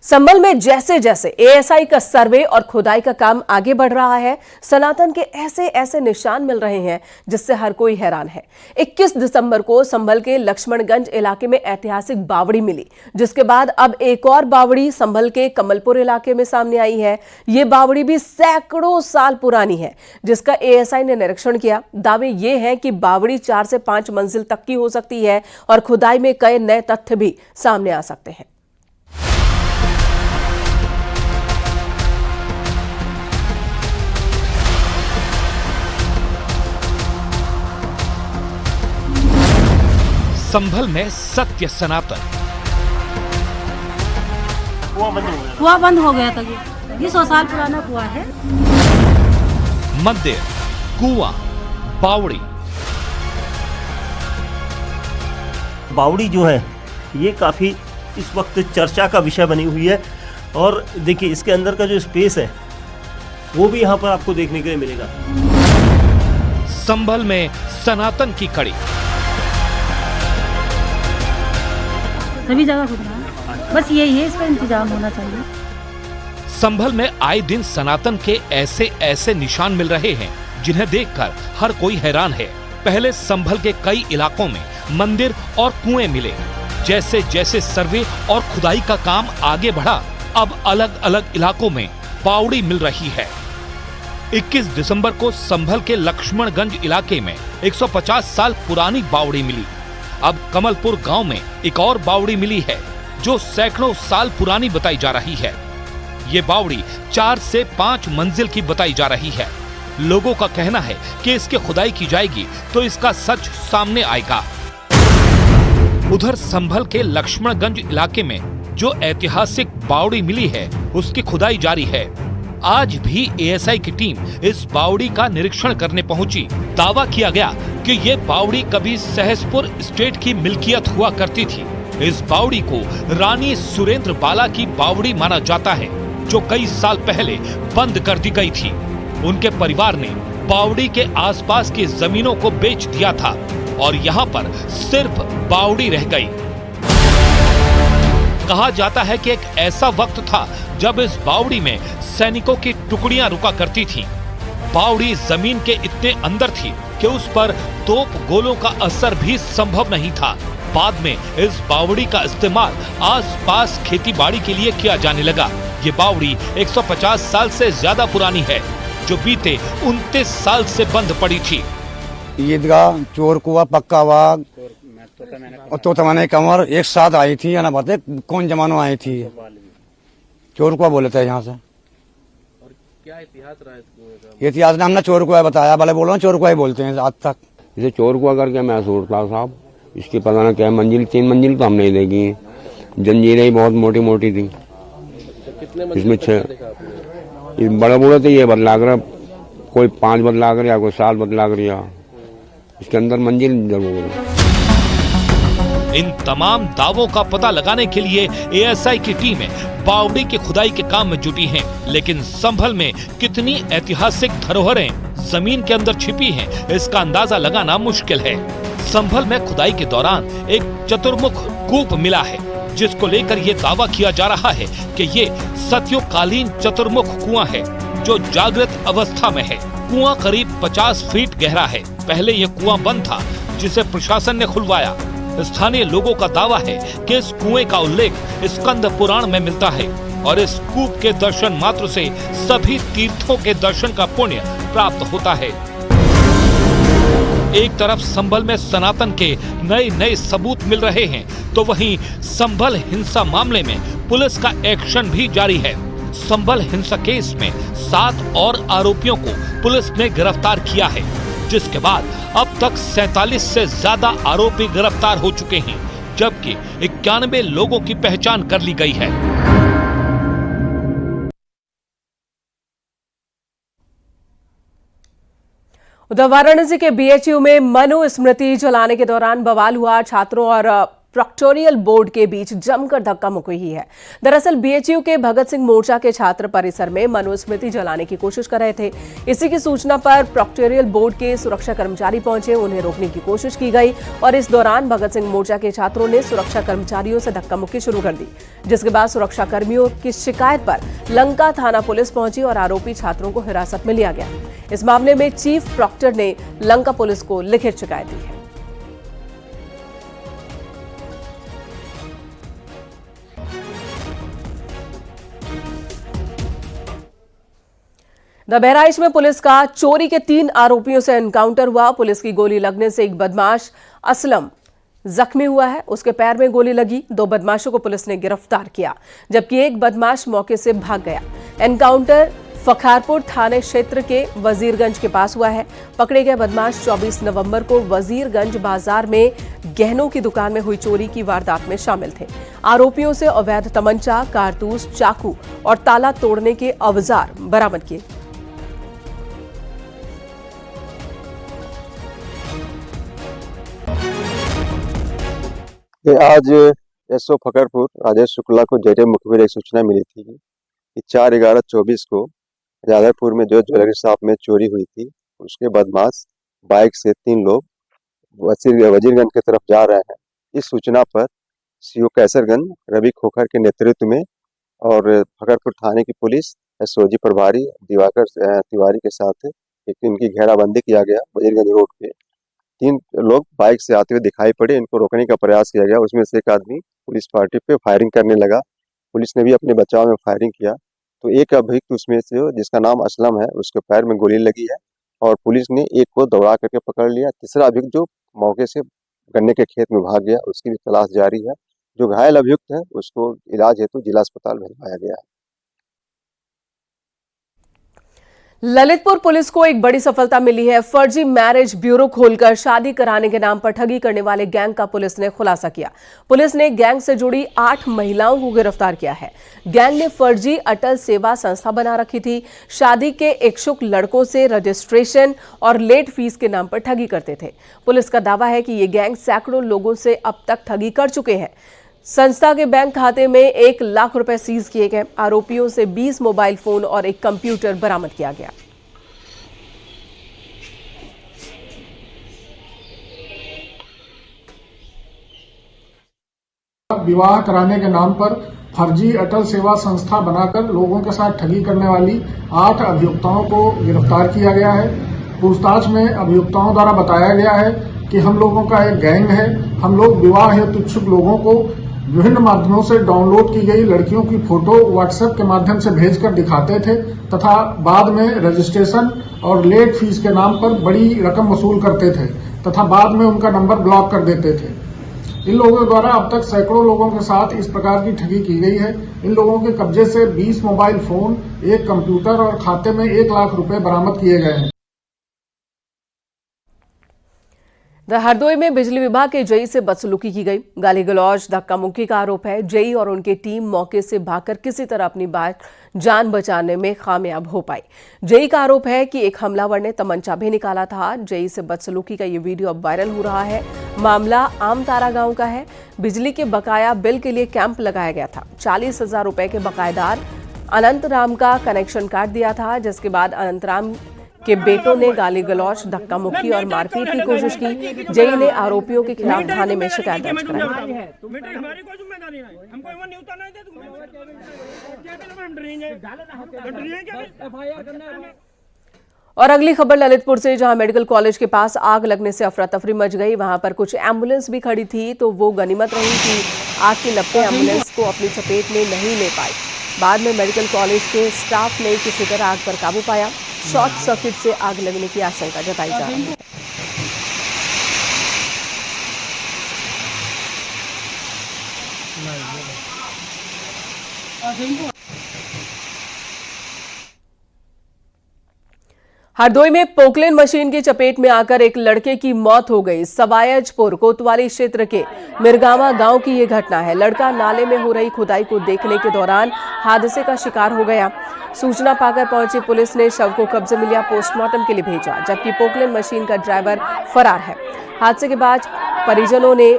संभल में जैसे जैसे एएसआई का सर्वे और खुदाई का काम आगे बढ़ रहा है, सनातन के ऐसे ऐसे निशान मिल रहे हैं जिससे हर कोई हैरान है। 21 दिसंबर को संभल के लक्ष्मणगंज इलाके में ऐतिहासिक बावड़ी मिली, जिसके बाद अब एक और बावड़ी संभल के कमलपुर इलाके में सामने आई है। ये बावड़ी भी सैकड़ों साल पुरानी है, जिसका एएसआई ने निरीक्षण किया। दावे ये हैं कि बावड़ी 4 से 5 मंजिल तक की हो सकती है और खुदाई में कई नए तथ्य भी सामने आ सकते हैं। संभल में सत्य सनातन। कुआं बंद हो गया था। ये 100 साल पुराना कुआं है। मंदिर, कुआं, बावड़ी। बावड़ी जो है ये काफ़ी इस वक्त चर्चा का विषय बनी हुई है। और देखिए इसके अंदर का जो स्पेस है वो भी यहाँ पर आपको देखने के लिए मिलेगा। संभल में सनातन की कड़ी। सभी जगह खुदना है, बस यही है, इसका इंतजाम होना चाहिए। संभल में आए दिन सनातन के ऐसे ऐसे निशान मिल रहे हैं जिन्हें देखकर हर कोई हैरान है। पहले संभल के कई इलाकों में मंदिर और कुएं मिले। जैसे जैसे सर्वे और खुदाई का काम आगे बढ़ा, अब अलग अलग इलाकों में बावड़ी मिल रही है। 21 दिसंबर को संभल के लक्ष्मणगंज इलाके में 150 साल पुरानी बावड़ी मिली। अब कमलपुर गांव में एक और बावड़ी मिली है जो सैकड़ों साल पुरानी बताई जा रही है। ये बावड़ी 4 से 5 मंजिल की बताई जा रही है। लोगों का कहना है कि इसकी खुदाई की जाएगी तो इसका सच सामने आएगा। उधर संभल के लक्ष्मणगंज इलाके में जो ऐतिहासिक बावड़ी मिली है उसकी खुदाई जारी है। आज भी एएसआई की टीम इस बावड़ी का निरीक्षण करने पहुंची। दावा किया गया कि ये बावड़ी कभी सहसपुर स्टेट की मिल्कियत हुआ करती थी। इस बावड़ी को रानी सुरेंद्र बाला की बावड़ी माना जाता है, जो कई साल पहले बंद कर दी गई थी। उनके परिवार ने बावड़ी के आसपास की जमीनों को बेच दिया था और यहाँ पर सिर्फ बावड़ी रह गई। कहा जाता है कि एक ऐसा वक्त था जब इस बावड़ी में सैनिकों की टुकड़ियां रुका करती थीं। बावड़ी जमीन के इतने अंदर थी कि उस पर तोप गोलों का असर भी संभव नहीं था। बाद में इस बावड़ी का इस्तेमाल आसपास खेतीबाड़ी के लिए किया जाने लगा। ये बावड़ी 150 साल से ज्यादा पुरानी है, जो बीते 29 साल से बंद पड़ी थी। ईदगाह, चोर कुआ, पक्का बाग और तोतमाने कमर एक साथ आई थी। या ना बात है कौन जमानो आई थी। चोर कुआ बोले थे यहाँ से। और क्या इतिहास रहा है इस कुएं का? इतिहास ने हमने चोर कुआ बताया, भले बोलो चोर कुआ ही बोलते हैं आज तक। इसे चोर कुआ करके मैं सोचता साहब, इसकी पता ना क्या मंजिल, 3 मंजिल तो हमने देखी है। जंजीरें ही बहुत मोटी मोटी थी। इसमें 6 बड़े बूढ़े थे। ये बदला कर कोई 5 बदला कर या कोई 7 बदला कर, या इसके अंदर मंजिल जरूर है। इन तमाम दावों का पता लगाने के लिए एएसआई की टीमें बावड़ी की खुदाई के काम में जुटी हैं, लेकिन संभल में कितनी ऐतिहासिक धरोहरें जमीन के अंदर छिपी हैं, इसका अंदाजा लगाना मुश्किल है। संभल में खुदाई के दौरान एक चतुर्मुख कूप मिला है, जिसको लेकर ये दावा किया जा रहा है कि ये सतयुगकालीन चतुर्मुख कुआं है जो जागृत अवस्था में है। कुआं करीब 50 फीट गहरा है। पहले ये कुआं बंद था, जिसे प्रशासन ने खुलवाया। स्थानीय लोगों का दावा है कि इस कुएं का उल्लेख स्कंद पुराण में मिलता है और इस कूप के दर्शन मात्र से सभी तीर्थों के दर्शन का पुण्य प्राप्त होता है। एक तरफ संभल में सनातन के नए नए सबूत मिल रहे हैं, तो वहीं संभल हिंसा मामले में पुलिस का एक्शन भी जारी है। संभल हिंसा केस में 7 और आरोपियों को पुलिस ने गिरफ्तार किया है, जिसके बाद अब तक 47 से ज्यादा आरोपी गिरफ्तार हो चुके हैं, जबकि 91 लोगों की पहचान कर ली गई है। उधर वाराणसी के बीएचयू में मनु स्मृति जलाने के दौरान बवाल हुआ। छात्रों और प्रोक्टोरियल बोर्ड के बीच जमकर धक्का मुक्की हुई है। दरअसल बीएचयू के भगत सिंह मोर्चा के छात्र परिसर में मनुस्मृति जलाने की कोशिश कर रहे थे। इसी की सूचना पर प्रोक्टोरियल बोर्ड के सुरक्षा कर्मचारी पहुंचे, उन्हें रोकने की कोशिश की गई और इस दौरान भगत सिंह मोर्चा के छात्रों ने सुरक्षा कर्मचारियों से धक्का मुक्की शुरू कर दी, जिसके बाद सुरक्षा कर्मियों की शिकायत पर लंका थाना पुलिस पहुंची और आरोपी छात्रों को हिरासत में लिया गया। इस मामले में चीफ प्रॉक्टर ने लंका पुलिस को लिखित शिकायत दी है। बहराइच में पुलिस का चोरी के 3 आरोपियों से एनकाउंटर हुआ। पुलिस की गोली लगने से एक बदमाश असलम जख्मी हुआ है, उसके पैर में गोली लगी। 2 बदमाशों को पुलिस ने गिरफ्तार किया, जबकि एक बदमाश मौके से भाग गया। एनकाउंटर फखारपुर थाने क्षेत्र के वजीरगंज के पास हुआ है। पकड़े गए बदमाश 24 नवंबर को वजीरगंज बाजार में गहनों की दुकान में हुई चोरी की वारदात में शामिल थे। आरोपियों से अवैध तमंचा, कारतूस, चाकू और ताला तोड़ने के औजार बरामद किए। आज एसओ फकरपुर राजेश शुक्ला को जेटे मुखबिर एक सूचना मिली थी कि 4/11/24 को जादरपुर में जो ज्वेलरी शॉप में चोरी हुई थी, उसके बदमाश बाइक से 3 लोग वजीरगंज की तरफ जा रहे हैं। इस सूचना पर सीओ कैसरगंज रवि खोखर के नेतृत्व में और फकरपुर थाने की पुलिस एसओजी प्रभारी दिवाकर तिवारी के साथ इनकी घेराबंदी किया गया। वजीरगंज रोड पे 3 लोग बाइक से आते हुए दिखाई पड़े, इनको रोकने का प्रयास किया गया। उसमें से एक आदमी पुलिस पार्टी पे फायरिंग करने लगा। पुलिस ने भी अपने बचाव में फायरिंग किया, तो एक अभियुक्त उसमें से जिसका नाम असलम है, उसके पैर में गोली लगी है और पुलिस ने एक को दौड़ा करके पकड़ लिया। तीसरा अभियुक्त जो मौके से गन्ने के खेत में भाग गया, उसकी भी तलाश जारी है। जो घायल अभियुक्त है उसको इलाज हेतु जिला अस्पताल भिजवाया गया है। ललितपुर पुलिस को एक बड़ी सफलता मिली है। फर्जी मैरिज ब्यूरो खोलकर शादी कराने के नाम पर ठगी करने वाले गैंग का पुलिस ने खुलासा किया। पुलिस ने गैंग से जुड़ी 8 महिलाओं को गिरफ्तार किया है। गैंग ने फर्जी अटल सेवा संस्था बना रखी थी। शादी के इच्छुक लड़कों से रजिस्ट्रेशन और लेट फीस के नाम पर ठगी करते थे। पुलिस का दावा है कि ये गैंग सैकड़ों लोगों से अब तक ठगी कर चुके हैं। संस्था के बैंक खाते में 1 लाख रुपए सीज किए गए। आरोपियों से 20 मोबाइल फोन और एक कंप्यूटर बरामद किया गया। विवाह कराने के नाम पर फर्जी अटल सेवा संस्था बनाकर लोगों के साथ ठगी करने वाली 8 अभियुक्ताओं को गिरफ्तार किया गया है। पूछताछ में अभियुक्ताओं द्वारा बताया गया है कि हम लोगों का एक गैंग है। हम लोग विवाह हेतु इच्छुक लोगों को विभिन्न माध्यमों से डाउनलोड की गई लड़कियों की फोटो व्हाट्सएप के माध्यम से भेजकर दिखाते थे तथा बाद में रजिस्ट्रेशन और लेट फीस के नाम पर बड़ी रकम वसूल करते थे तथा बाद में उनका नंबर ब्लॉक कर देते थे। इन लोगों द्वारा अब तक सैकड़ों लोगों के साथ इस प्रकार की ठगी की गई है। इन लोगों के कब्जे से 20 मोबाइल फोन, एक कंप्यूटर और खाते में 1 लाख रुपए बरामद किए गए हैं। हरदोई में बिजली विभाग के जेई से बदसलूकी की गई। गाली गलौज, धक्का मुक्की का आरोप है। जेई और उनकी टीम मौके से भागकर किसी तरह अपनी जान बचाने में कामयाब हो पाई। जेई का आरोप है कि एक हमलावर ने तमंचा भी निकाला था। जेई से बदसलूकी का ये वीडियो अब वायरल हो रहा है। मामला आमतारा गांव का है। बिजली के बकाया बिल के लिए कैंप लगाया गया था। 40,000 रुपए के बकायेदार अनंत राम का कनेक्शन काट दिया था, जिसके बाद अनंत राम के बेटों ने गाली गलौज, धक्का मुक्की और मारपीट की कोशिश की। जेई ने आरोपियों के खिलाफ थाने में शिकायत दर्ज कराई। और अगली खबर ललितपुर से, जहां मेडिकल कॉलेज के पास आग लगने से अफरा तफरी मच गई। वहां पर कुछ एम्बुलेंस भी खड़ी थी, तो वो गनीमत रही कि आग की लपटें एम्बुलेंस को अपनी चपेट में नहीं ले पाई। बाद में मेडिकल कॉलेज के स्टाफ ने किसी तरह आग पर काबू पाया। शॉर्ट सर्किट से आग लगने की आशंका जताई जा रही है। हरदोई में पोकलेन मशीन की चपेट में आकर एक लड़के की मौत हो गई। सवायजपुर कोतवाली क्षेत्र के मिरगावा गांव की यह घटना है। लड़का नाले में हो रही खुदाई को देखने के दौरान हादसे का शिकार हो गया। सूचना पाकर पहुंची पुलिस ने शव को कब्जे में लिया, पोस्टमार्टम के लिए भेजा, जबकि पोकलेन मशीन का ड्राइवर फरार है। हादसे के बाद परिजनों ने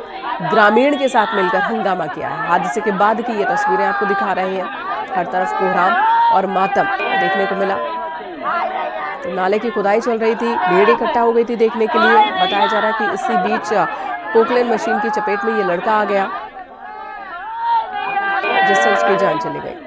ग्रामीण के साथ मिलकर हंगामा किया है। हादसे के बाद की ये तस्वीरें आपको दिखा रहे हैं। हर तरफ कोहराम और मातम देखने को मिला। तो नाले की खुदाई चल रही थी, भीड़ इकट्ठा हो गई थी देखने के लिए। बताया जा रहा है कि इसी बीच पोकलेन मशीन की चपेट में ये लड़का आ गया, जिससे उसकी जान चली गई।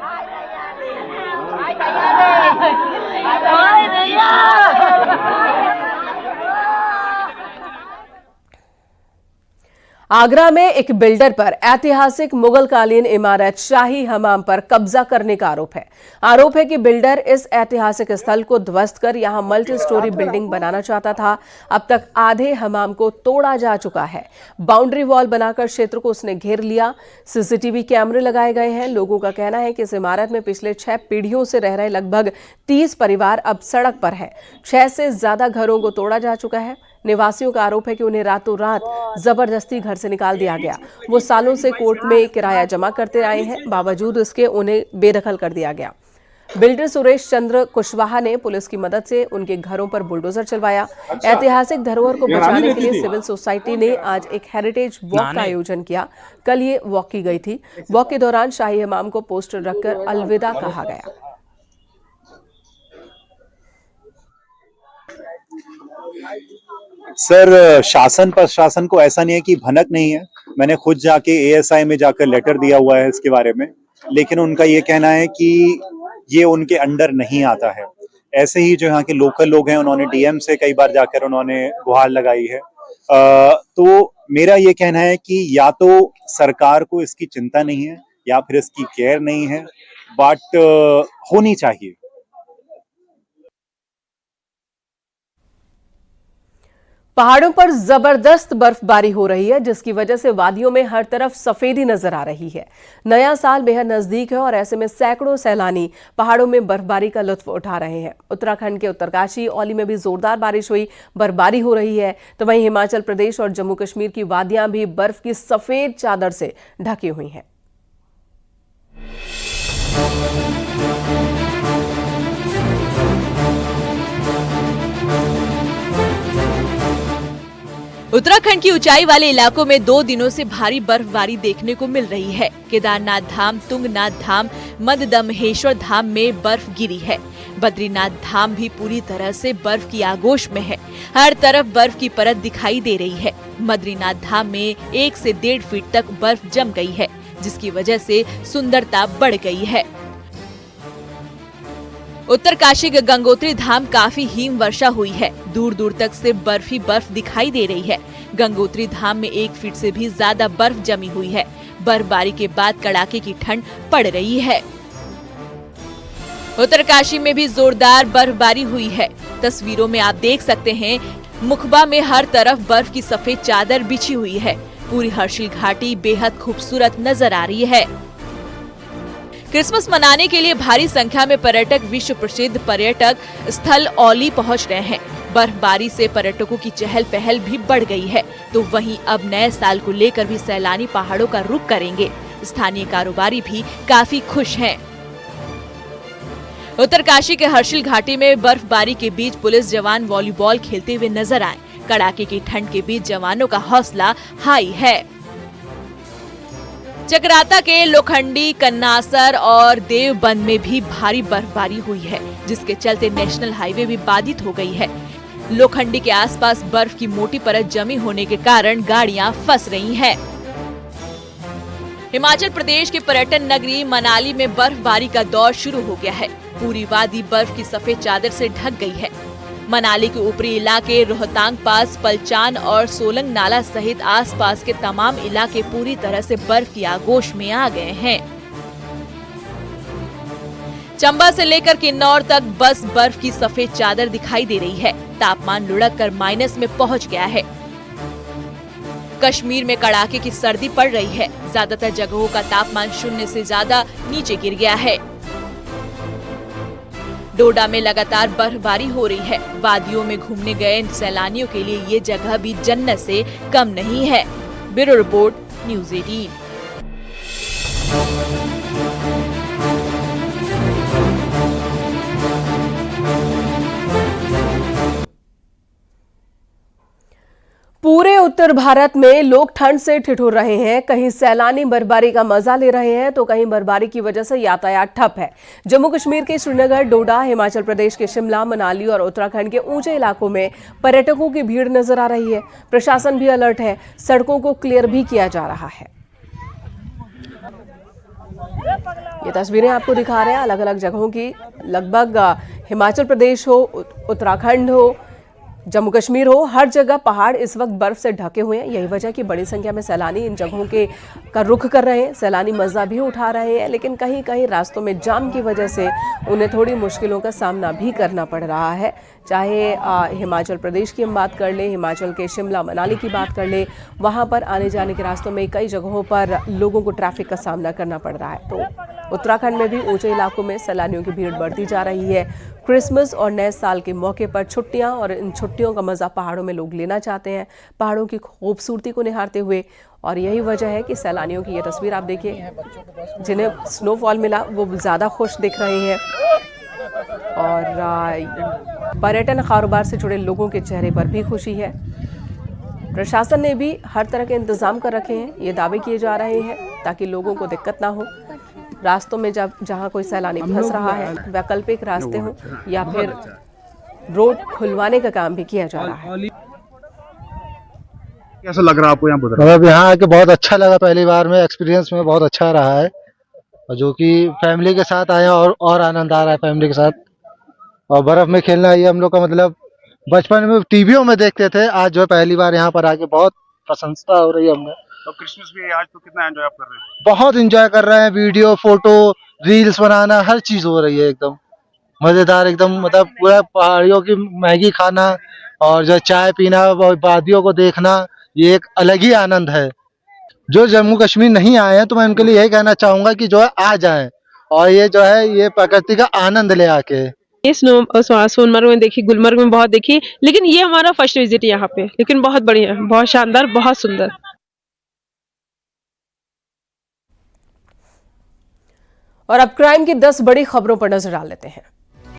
आगरा में एक बिल्डर पर ऐतिहासिक मुगलकालीन इमारत शाही हमाम पर कब्जा करने का आरोप है। आरोप है कि बिल्डर इस ऐतिहासिक स्थल को ध्वस्त कर यहां मल्टी स्टोरी बिल्डिंग बनाना चाहता था। अब तक आधे हमाम को तोड़ा जा चुका है। बाउंड्री वॉल बनाकर क्षेत्र को उसने घेर लिया। सीसीटीवी कैमरे लगाए गए हैं। लोगों का कहना है कि इस इमारत में पिछले 6 पीढ़ियों से रह रहे लगभग 30 परिवार अब सड़क पर हैं। 6 से ज्यादा घरों को तोड़ा जा चुका है। निवासियों का आरोप है कि उन्हें रातों रात जबरदस्ती घर से निकाल दिया गया। वो सालों से कोर्ट में किराया जमा करते आए हैं, बावजूद इसके उन्हें बेदखल कर दिया गया। बिल्डर सुरेश चंद्र कुशवाहा ने पुलिस की मदद से उनके घरों पर बुलडोजर चलवाया। ऐतिहासिक धरोहर को बचाने के लिए सिविल सोसाइटी ने आज एक हेरिटेज वॉक का आयोजन किया। कल ये वॉक की गई थी। वॉक के दौरान शाही इमाम को पोस्टर रखकर अलविदा कहा गया। सर, शासन प्रशासन को ऐसा नहीं है कि भनक नहीं है। मैंने खुद जाके एएसआई में जाकर लेटर दिया हुआ है इसके बारे में, लेकिन उनका ये कहना है कि ये उनके अंडर नहीं आता है। ऐसे ही जो यहाँ के लोकल लोग हैं, उन्होंने डीएम से कई बार जाकर उन्होंने गुहार लगाई है। तो मेरा ये कहना है कि या तो सरकार को इसकी चिंता नहीं है या फिर इसकी केयर नहीं है, बट होनी चाहिए। पहाड़ों पर जबरदस्त बर्फबारी हो रही है, जिसकी वजह से वादियों में हर तरफ सफेदी नजर आ रही है। नया साल बेहद नजदीक है और ऐसे में सैकड़ों सैलानी पहाड़ों में बर्फबारी का लुत्फ उठा रहे हैं। उत्तराखंड के उत्तरकाशी, औली में भी जोरदार बारिश हुई, बर्फबारी हो रही है। तो वहीं हिमाचल प्रदेश और जम्मू कश्मीर की वादियां भी बर्फ की सफेद चादर से ढकी हुई हैं। उत्तराखंड की ऊंचाई वाले इलाकों में 2 दिनों से भारी बर्फबारी देखने को मिल रही है। केदारनाथ धाम, तुंगनाथ धाम, मददमहेश्वर धाम में बर्फ गिरी है। बद्रीनाथ धाम भी पूरी तरह से बर्फ की आगोश में है। हर तरफ बर्फ की परत दिखाई दे रही है। बद्रीनाथ धाम में 1 से 1.5 फीट तक बर्फ जम गई है, जिसकी वजह से सुंदरता बढ़ गई है। उत्तरकाशी के गंगोत्री धाम काफी हिम वर्षा हुई है। दूर दूर तक से बर्फ ही बर्फ दिखाई दे रही है। गंगोत्री धाम में 1 फीट से भी ज्यादा बर्फ जमी हुई है। बर्फबारी के बाद कड़ाके की ठंड पड़ रही है। उत्तरकाशी में भी जोरदार बर्फबारी हुई है। तस्वीरों में आप देख सकते हैं, मुखबा में हर तरफ बर्फ की सफेद चादर बिछी हुई है। पूरी हर्षिल घाटी बेहद खूबसूरत नजर आ रही है। क्रिसमस मनाने के लिए भारी संख्या में पर्यटक विश्व प्रसिद्ध पर्यटक स्थल औली पहुंच रहे हैं। बर्फबारी से पर्यटकों की चहल पहल भी बढ़ गई है। तो वहीं अब नए साल को लेकर भी सैलानी पहाड़ों का रुख करेंगे। स्थानीय कारोबारी भी काफी खुश हैं। उत्तरकाशी के हर्षिल घाटी में बर्फबारी के बीच पुलिस जवान वॉलीबॉल खेलते हुए नजर आए। कड़ाके की ठंड के बीच जवानों का हौसला हाई है। चकराता के लोखंडी, कन्नासर और देवबंद में भी भारी बर्फबारी हुई है, जिसके चलते नेशनल हाईवे भी बाधित हो गई है। लोखंडी के आसपास बर्फ की मोटी परत जमी होने के कारण गाड़ियां फंस रही हैं। हिमाचल प्रदेश के पर्यटन नगरी मनाली में बर्फबारी का दौर शुरू हो गया है। पूरी वादी बर्फ की सफेद चादर से ढक गई है। मनाली के ऊपरी इलाके रोहतांग पास, पलचान और सोलंग नाला सहित आसपास के तमाम इलाके पूरी तरह से बर्फ की आगोश में आ गए हैं। चंबा से लेकर किन्नौर तक बस बर्फ की सफेद चादर दिखाई दे रही है। तापमान लुढ़ककर माइनस में पहुंच गया है। कश्मीर में कड़ाके की सर्दी पड़ रही है। ज्यादातर जगहों का तापमान 0 से ज्यादा नीचे गिर गया है। डोडा में लगातार बर्फबारी हो रही है। वादियों में घूमने गए सैलानियों के लिए ये जगह भी जन्नत से कम नहीं है। Bureau report, news 18। पूरे उत्तर उत्तर भारत में लोग ठंड से ठिठुर रहे हैं। कहीं सैलानी बर्फबारी का मजा ले रहे हैं तो कहीं बर्फबारी की वजह से यातायात ठप है। जम्मू कश्मीर के श्रीनगर, डोडा, हिमाचल प्रदेश के शिमला, मनाली और उत्तराखंड के ऊंचे इलाकों में पर्यटकों की भीड़ नजर आ रही है। प्रशासन भी अलर्ट है, सड़कों को क्लियर भी किया जा रहा है। ये तस्वीरें आपको दिखा रहे हैं अलग अलग जगहों की। लगभग हिमाचल प्रदेश हो, उत्तराखंड हो, जम्मू कश्मीर हो, हर जगह पहाड़ इस वक्त बर्फ से ढके हुए हैं। यही वजह कि बड़ी संख्या में सैलानी इन जगहों का रुख कर रहे हैं। सैलानी मजा भी उठा रहे हैं, लेकिन कहीं कहीं रास्तों में जाम की वजह से उन्हें थोड़ी मुश्किलों का सामना भी करना पड़ रहा है। चाहे हिमाचल प्रदेश की हम बात कर लें, हिमाचल के शिमला, मनाली की बात कर लें, वहाँ पर आने जाने के रास्तों में कई जगहों पर लोगों को ट्रैफिक का सामना करना पड़ रहा है। तो उत्तराखंड में भी ऊंचे इलाकों में सैलानियों की भीड़ बढ़ती जा रही है। क्रिसमस और नए साल के मौके पर छुट्टियां और इन छुट्टियों का मजा पहाड़ों में लोग लेना चाहते हैं, पहाड़ों की खूबसूरती को निहारते हुए। और यही वजह है कि सैलानियों की ये तस्वीर आप देखिए, जिन्हें स्नोफॉल मिला वो ज़्यादा खुश दिख रहे हैं और पर्यटन कारोबार से जुड़े लोगों के चेहरे पर भी खुशी है। प्रशासन ने भी हर तरह के इंतजाम कर रखे हैं। ये दावे किए जा रहे हैं ताकि लोगों को दिक्कत ना हो। रास्तों में जहां कोई सैलानी फंस रहा है, वैकल्पिक रास्ते हों या फिर रोड खुलवाने का काम भी किया जा रहा है। कैसा लग रहा है आपको यहाँ पर? मतलब यहाँ आके बहुत अच्छा लगा, पहली बार में एक्सपीरियंस में बहुत अच्छा रहा है। और जो कि फैमिली के साथ आए और आनंद आ रहा है फैमिली के साथ। और बर्फ में खेलना ये हम लोग का मतलब बचपन में टीवियों में देखते थे, आज जो पहली बार यहाँ पर आके बहुत प्रशंसा हो रही है हमें। तो क्रिसमस भी आज तो कितना एंजॉय कर रहे हैं? बहुत एंजॉय कर रहे हैं, वीडियो, फोटो, रील्स बनाना, हर चीज हो रही है एकदम मजेदार। एकदम मतलब पूरा पहाड़ियों की मैगी खाना और जो चाय पीना, वादियों को देखना, ये एक अलग ही आनंद है। जो जम्मू कश्मीर नहीं आए हैं तो मैं उनके लिए यही कहना चाहूंगा कि जो है आ जाएं और ये जो है ये प्रकृति का आनंद ले आके। सोनमर्ग में देखी, गुलमर्ग में बहुत देखी, लेकिन ये हमारा फर्स्ट विजिट यहाँ पे, लेकिन बहुत बढ़िया, बहुत शानदार, बहुत सुंदर। और अब क्राइम की 10 बड़ी खबरों पर नजर डाल लेते हैं।